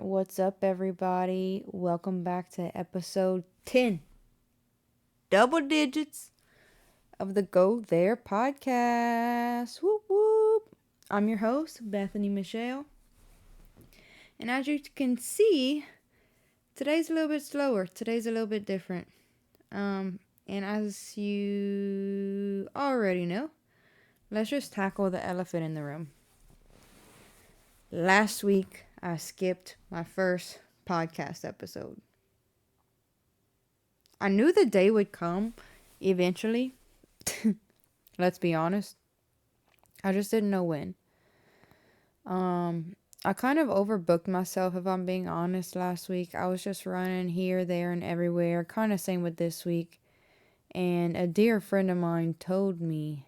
What's up, everybody? Welcome back to episode 10, double digits of the Go There podcast. Whoop whoop. I'm your host, Bethany Michelle. And as you can see, today's a little bit slower. Today's a little bit different. And as you already know, let's just tackle the elephant in the room. Last week, I skipped my first podcast episode. I knew the day would come eventually. Let's be honest. I just didn't know when. I kind of overbooked myself, if I'm being honest, last week. I was just running here, there, and everywhere. Kind of same with this week. And a dear friend of mine told me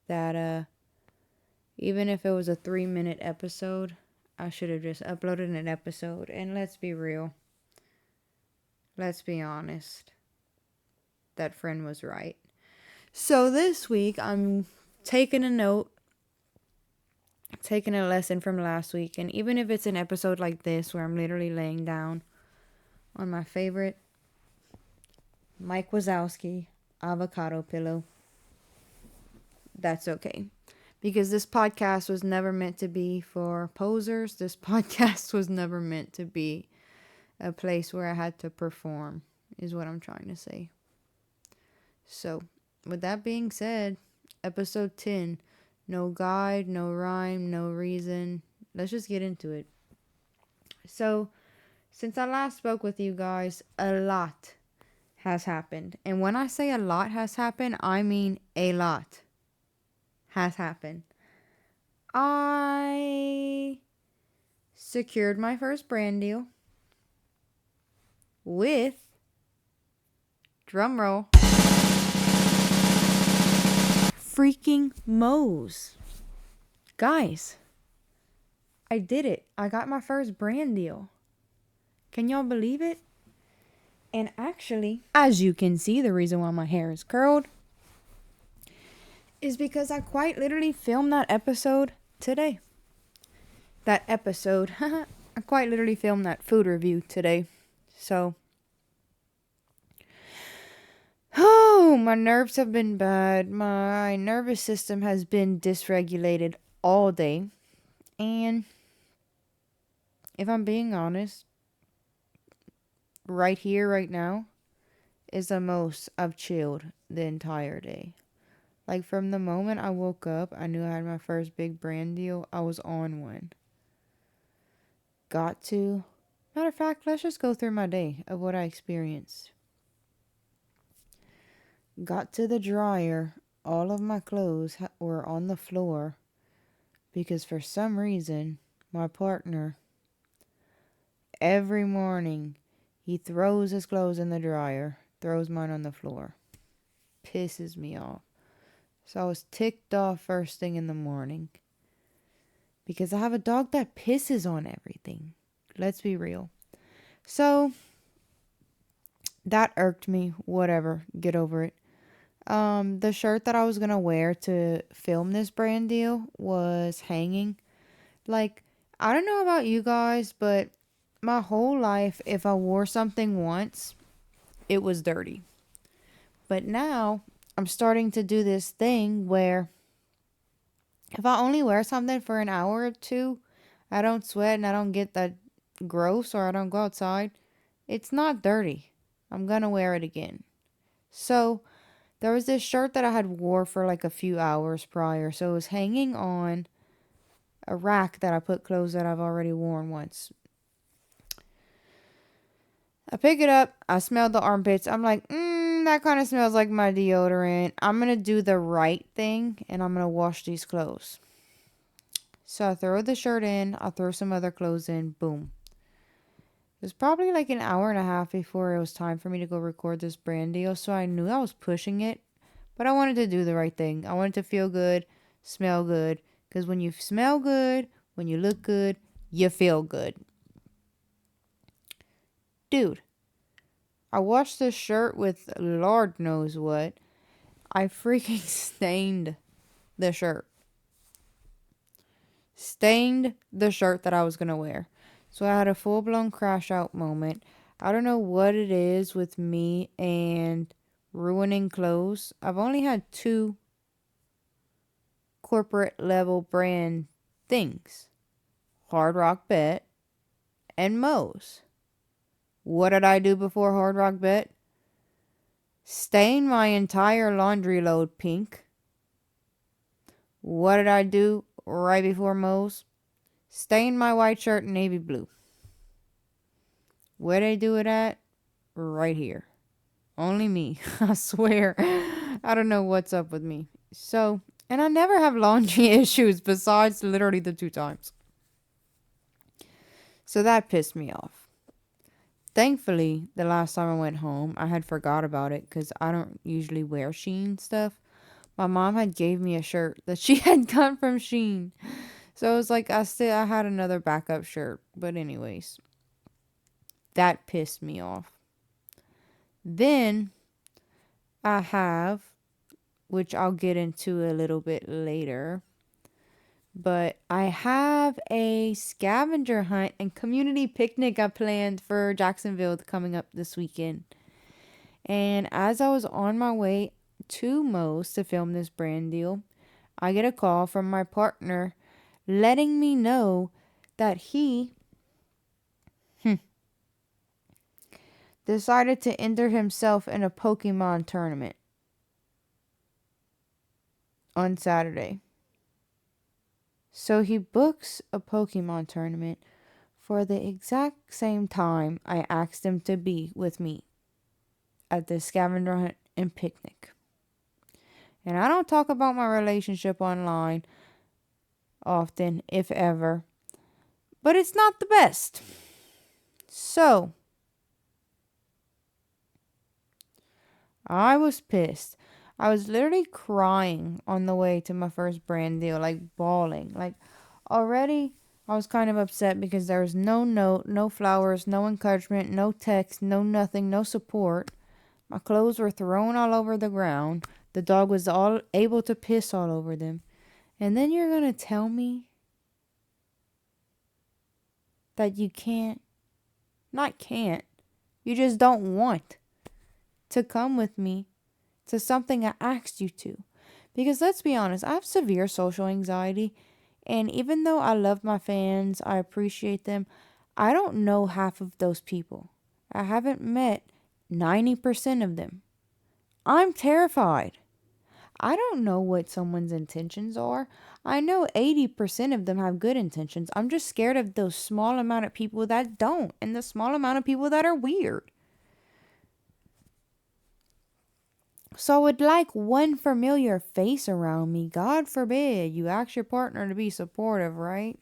that even if it was a 3-minute episode, I should have just uploaded an episode. And let's be real. Let's be honest. That friend was right. So this week, I'm taking a note, taking a lesson from last week. And even if it's an episode like this, where I'm literally laying down on my favorite Mike Wazowski avocado pillow, that's okay. Because this podcast was never meant to be for posers. This podcast was never meant to be a place where I had to perform, is what I'm trying to say. So, with that being said, episode 10, no guide, no rhyme, no reason. Let's just get into it. So, since I last spoke with you guys, a lot has happened. And when I say a lot has happened, I mean a lot has happened. I secured my first brand deal with, drumroll, freaking Moe's. Guys, I did it. I got my first brand deal. Can y'all believe it? And actually, as you can see, the reason why my hair is curled is because I quite literally filmed that episode today. I quite literally filmed that food review today. So, my nerves have been bad. My nervous system has been dysregulated all day. And if I'm being honest, right here, right now, is the most I've chilled the entire day. Like, from the moment I woke up, I knew I had my first big brand deal. I was on one. Got to. Matter of fact, let's just go through my day of what I experienced. Got to the dryer. All of my clothes were on the floor because for some reason, my partner, every morning, he throws his clothes in the dryer, throws mine on the floor. Pisses me off. So I was ticked off first thing in the morning because I have a dog that pisses on everything. Let's be real. So that irked me. Whatever. Get over it. The shirt that I was gonna wear to film this brand deal was hanging. Like, I don't know about you guys, but my whole life, if I wore something once, it was dirty. But now, I'm starting to do this thing where if I only wear something for an hour or two, I don't sweat and I don't get that gross or I don't go outside, it's not dirty. I'm gonna wear it again. So, there was this shirt that I had wore for like a few hours prior. So it was hanging on a rack that I put clothes that I've already worn once. I pick it up. I smelled the armpits. I'm like, that kind of smells like my deodorant. I'm going to do the right thing and I'm going to wash these clothes. So I throw the shirt in. I throw some other clothes in. Boom. It was probably like an hour and a half before it was time for me to go record this brand deal. So I knew I was pushing it. But I wanted to do the right thing. I wanted to feel good, smell good. Because when you smell good, when you look good, you feel good. Dude, I washed this shirt with Lord knows what. I freaking stained the shirt. Stained the shirt that I was going to wear. So I had a full blown crash out moment. I don't know what it is with me and ruining clothes. I've only had two corporate level brand things: Hard Rock Bet and Moe's. What did I do before Hard Rock Bet? Stain my entire laundry load pink. What did I do right before Moe's? Stain my white shirt navy blue. Where they do it at? Right here. Only me. I swear. I don't know what's up with me. So, and I never have laundry issues besides literally the 2 times. So that pissed me off. Thankfully, the last time I went home, I had forgot about it because I don't usually wear Shein stuff. My mom had gave me a shirt that she had got from Shein. So it was like I had another backup shirt. But anyways, that pissed me off. Then I have, which I'll get into a little bit later, but I have a scavenger hunt and community picnic I planned for Jacksonville coming up this weekend. And as I was on my way to Moe's to film this brand deal, I get a call from my partner letting me know that he decided to enter himself in a Pokemon tournament on Saturday. So he books a Pokemon tournament for the exact same time I asked him to be with me at the scavenger hunt and picnic. And I don't talk about my relationship online often, if ever, but it's not the best. So I was pissed. I was literally crying on the way to my first brand deal, like bawling. Like already I was kind of upset because there was no note, no flowers, no encouragement, no text, no nothing, no support. My clothes were thrown all over the ground. The dog was all able to piss all over them. And then you're going to tell me that you you just don't want to come with me to something I asked you to. Because let's be honest, I have severe social anxiety. And even though I love my fans, I appreciate them, I don't know half of those people. I haven't met 90% of them. I'm terrified. I don't know what someone's intentions are. I know 80% of them have good intentions. I'm just scared of those small amount of people that don't, and the small amount of people that are weird. So I would like one familiar face around me. God forbid you ask your partner to be supportive, right?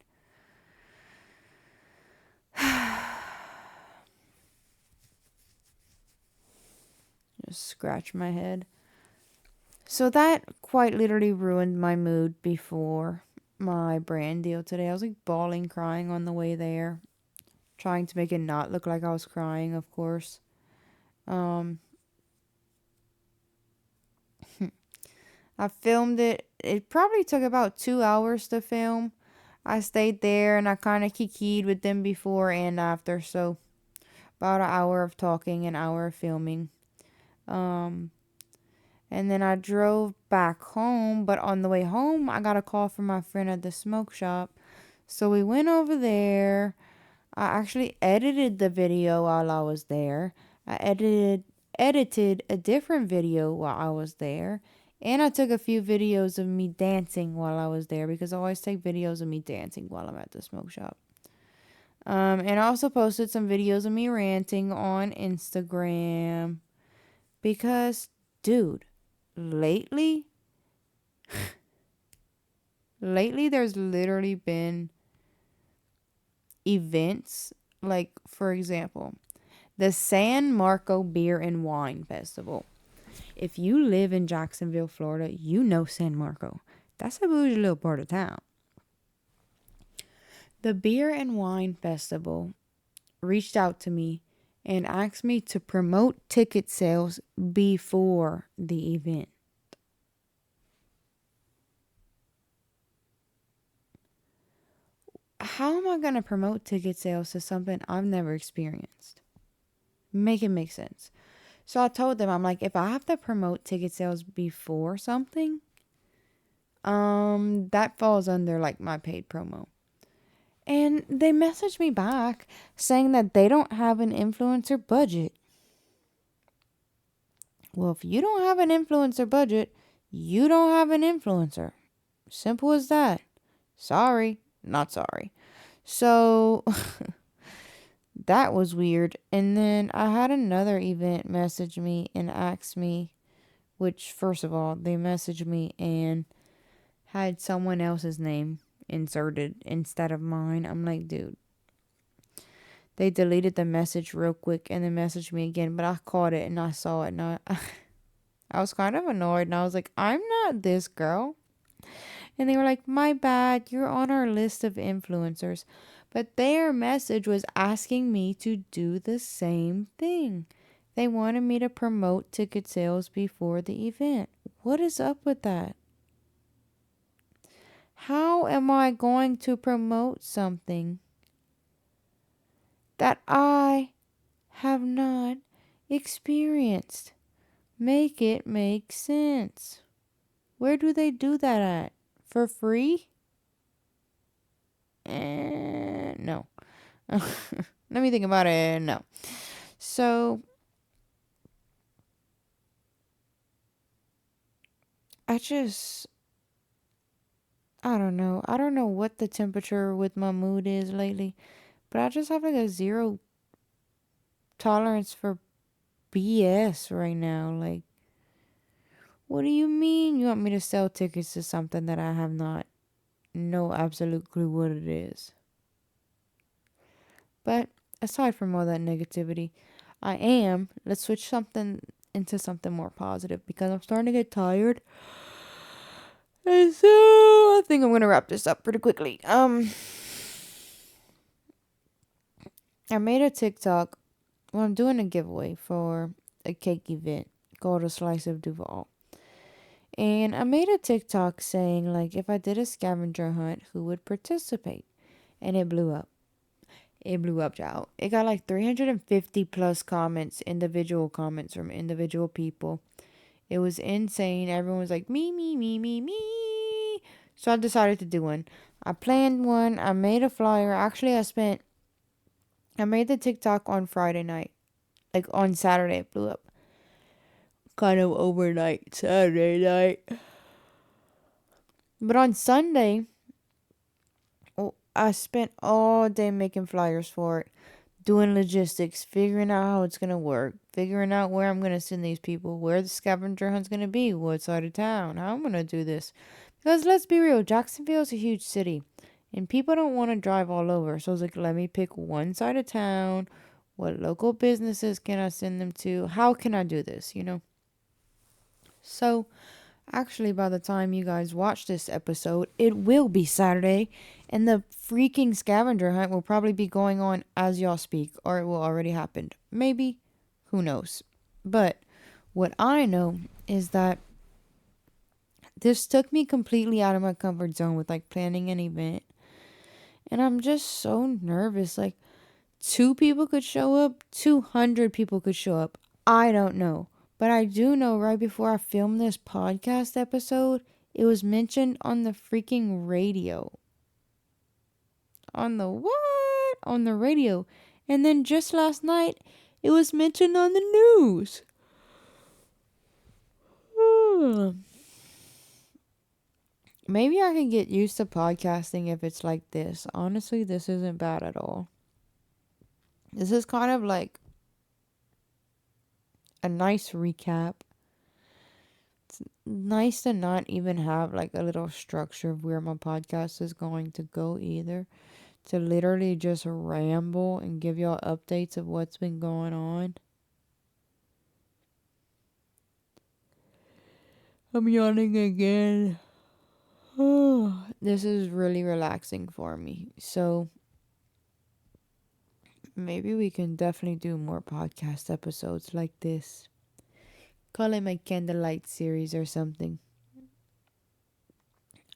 Just scratch my head. So that quite literally ruined my mood before my brand deal today. I was like bawling, crying on the way there. Trying to make it not look like I was crying, of course. I filmed it. It probably took about 2 hours to film. I stayed there and I kind of kikied with them before and after. So about an hour of talking, an hour of filming. And then I drove back home. But on the way home, I got a call from my friend at the smoke shop. So we went over there. I actually edited the video while I was there. I edited a different video while I was there. And I took a few videos of me dancing while I was there because I always take videos of me dancing while I'm at the smoke shop. And I also posted some videos of me ranting on Instagram because, dude, lately there's literally been events like, for example, the San Marco Beer and Wine Festival. If you live in Jacksonville, Florida, you know San Marco. That's a bougie little part of town. The Beer and Wine Festival reached out to me and asked me to promote ticket sales before the event. how am I going to promote ticket sales to something I've never experienced? Make it make sense. So I told them, I'm like, if I have to promote ticket sales before something, that falls under like my paid promo. And they messaged me back saying that they don't have an influencer budget. Well, if you don't have an influencer budget, you don't have an influencer. Simple as that. Sorry, not sorry. So that was weird. And then I had another event message me and ask me, which, first of all, they messaged me and had someone else's name inserted instead of mine. I'm like, dude. They deleted the message real quick and then messaged me again, but I caught it and I saw it and I was kind of annoyed and I was like, I'm not this girl. And they were like, my bad, you're on our list of influencers. But their message was asking me to do the same thing. They wanted me to promote ticket sales before the event. What is up with that? How am I going to promote something that I have not experienced? Make it make sense. Where do they do that at? For free? No. Let me think about it. No. So, I don't know. I don't know what the temperature with my mood is lately, but I just have like a zero tolerance for BS right now. Like, what do you mean you want me to sell tickets to something that I have not no absolute clue what it is? But aside from all that negativity, let's switch something into something more positive because I'm starting to get tired. And so I think I'm going to wrap this up pretty quickly. I made a TikTok. Well, I'm doing a giveaway for a cake event called A Slice of Duval. And I made a TikTok saying, like, if I did a scavenger hunt, who would participate? And it blew up. It blew up, child. It got like 350 plus comments, individual comments from individual people. It was insane. Everyone was like, me, me, me, me, me. So I decided to do one. I planned one. I made a flyer. Actually, I made the TikTok on Friday night. Like on Saturday, it blew up. Kind of overnight, Saturday night. But on Sunday, I spent all day making flyers for it, doing logistics, figuring out how it's going to work, figuring out where I'm going to send these people, where the scavenger hunt's going to be, what side of town, how I'm going to do this. Because let's be real, Jacksonville is a huge city, and people don't want to drive all over. So I was like, let me pick one side of town. What local businesses can I send them to? How can I do this, So actually, by the time you guys watch this episode, it will be Saturday, and the freaking scavenger hunt will probably be going on as y'all speak, or it will already happened. Maybe. Who knows? But what I know is that this took me completely out of my comfort zone with like planning an event. And I'm just so nervous. Like, 2 people could show up, 200 people could show up. I don't know. But I do know right before I filmed this podcast episode, it was mentioned on the freaking radio. On the what? On the radio. And then just last night, it was mentioned on the news. Maybe I can get used to podcasting if it's like this. Honestly, this isn't bad at all. This is kind of like a nice recap. It's nice to not even have like a little structure of where my podcast is going to go either. To literally just ramble and give y'all updates of what's been going on. I'm yawning again. This is really relaxing for me. So maybe we can definitely do more podcast episodes like this. Call it my candlelight series or something.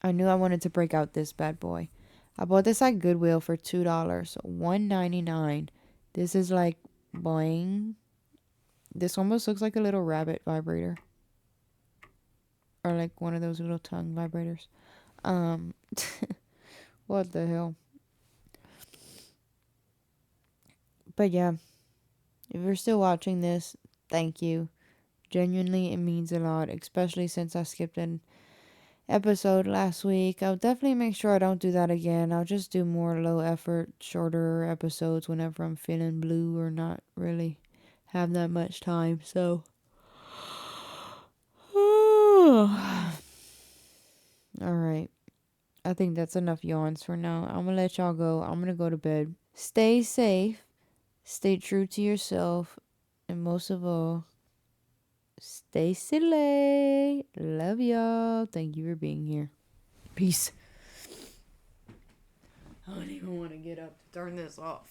I knew I wanted to break out this bad boy. I bought this at Goodwill for $2, $1.99. This is like boing. This almost looks like a little rabbit vibrator. Or like one of those little tongue vibrators. What the hell? But yeah, if you're still watching this, thank you. Genuinely, it means a lot, especially since I skipped an episode last week. I'll definitely make sure I don't do that again. I'll just do more low effort, shorter episodes whenever I'm feeling blue or not really have that much time. So, alright. I think that's enough yawns for now. I'm gonna let y'all go. I'm gonna go to bed. Stay safe, stay true to yourself, and most of all, stay silly. Love y'all. Thank you for being here. Peace. I don't even want to get up to turn this off.